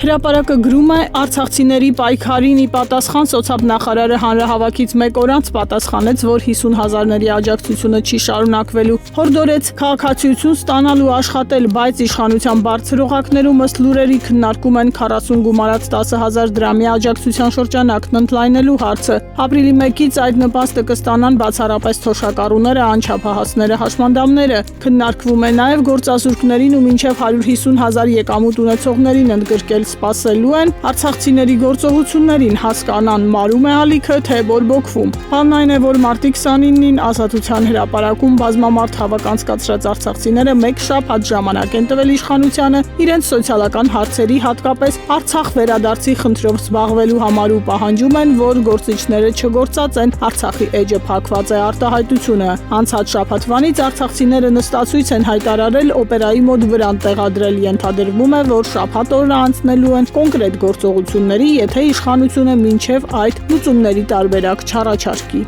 Հրապարակը գրում է արցախցիների պայքարին ի պատասխան սոցիալնախարարը հանրահավաքից մեկ օր անց պատասխանեց, որ 50,000-ների աջակցությունը չի շարունակվելու։ Հորդորեց քաղաքացիություն ստանալ ու աշխատել, բայց իշխանության բարձր օղակներում ըստ լուրերի քննարկում են 40 գումարած 10,000 դրամի աջակցության շրջանակն ընդլայնելու հարցը։ Ապրիլի 1-ից այդ նպաստը կստանան բացառապես թոշակառուները, անչափահասները, հաշմանդամները։ Քննարկվում է նաև գործազուրկներին ու մինչև 150,000 եկամուտ ունեցողներին ընդգրկել սպասելու են արցախցիների գործողություններին, հասկանան մարում է ալիքը, թե բորբոքվում։ Բանն այն է, որ մարտի 29-ին Ազատության հրապարակում բազմամարդ հավաք անցկացրած արցախցիները մեկ շաբաթ ժամանակ են տվել իշխանությանը իրենց սոցիալական հարցերի, հատկապես Արցախ վերադարձի խնդրով զբաղվելու համար ու պահանջում են, որ գործիչները չգործածեն, Արցախի էջը փակված է արտահայտությունը։ Անցած շաբաթվանից արցախցիները նստացույց են հայտարարել օպերայի մոտ վրան տեղադրել, ենթադրվում է, որ շաբաթ օրը անցնելու են կոնկրետ գործողությունների, եթե իշխանությունը մինչև այդ լուծումների տարբերակ չառաջարկի։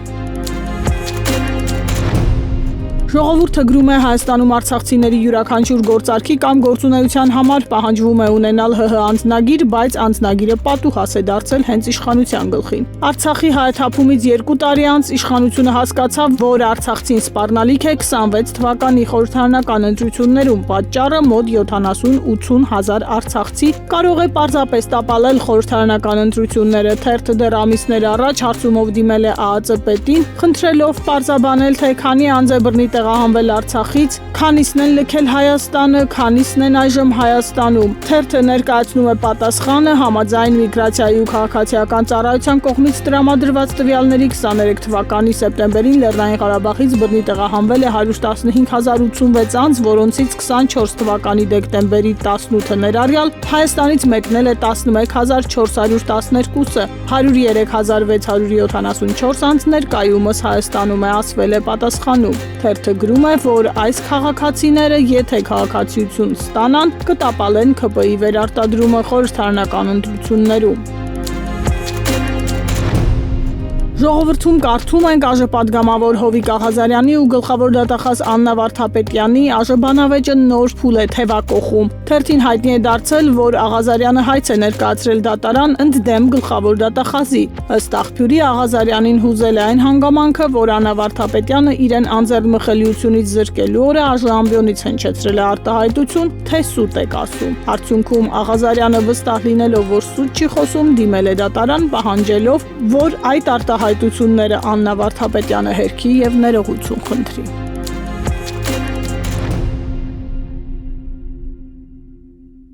Ժողովուրդը գրում է Հայաստանում արցախցիների յուրաքանչյուր գործարքի կամ գործունեության համար պահանջվում է ունենալ ՀՀ անձնագիր, բայց անձնագիրը պատուհաս է դարձել հենց իշխանության գլխին։ Արցախի հայաթափումից 2 տարի անց իշխանությունը հասկացավ, որ արցախցին սպառնալիք է 26 թվականի խորհրդարանական ընտրություններում, պատճառը մոտ 70-80 հազար արցախցի կարող է պարզապես տապալել խորհրդարանական ընտրությունները։ Թերթը դեռ ամիսներ առաջ հարցումով դիմել է ԱԱԾ պետին, խնդրելով պարզաբանել, թե քանի անձ է բռնի տեղահանվել Արցախից, քանիսն են լքել Հայաստանը, քանիսն են այժմ Հայաստանում։ Թերթը ներկայացնում է պատասխանը համաձայն միգրացիայի ու քաղաքացիական ծառայության կողմից տրամադրված տվյալների 23 թվականի սեպտեմբերին Լեռնային Ղարաբաղից բռնի տեղահանվել է 115,086 անձ, որոնցից 24 թվականի դեկտեմբերի 18-ը ներառյալ Հայաստանից մեկնել է 11,412-ը, 103,674 անձ ներկայումս Հայաստանում է, ասվել է պատասխանում։ Թերթը գրում է, որ այս քաղաքացիները, եթե քաղաքացիություն ստանան, կտապալեն ՔՊ-ի վերարտադրումը խորհրդարանական ընտրություններում։ Ժողովրդում կարդում ենք ԱԺ-պատգամավոր Հովիկ Աղազարյանի ու գլխավոր դատախազ Աննա Վարդապետյանի ԱԺ-բանավեճը նոր փուլ է թևակողում։ Թերթին հայտնի է դարձել, որ Աղազարյանը հայց է ներկայացրել դատարան ընդդեմ գլխավոր դատախազի։ Ըստ աղբյուրի Աղազարյանին հուզել է այն հանգամանքը, որ Աննա Վարդապետյանը իրեն անձեռնմխելիությունից զրկելու օրը ԱԺ-ամբիոնից հնչեցրել է արտահայտություն, թե սուտ եք ասում։ Արդյունքում Աղազարյանը վստահ լինելով, որ սուտ չի խոսում, դիմել է դատարան, պահանջելով, որ այդ արտահայտությունները Աննա Վարդապետյանը հերքի և ներողություն խնդրի։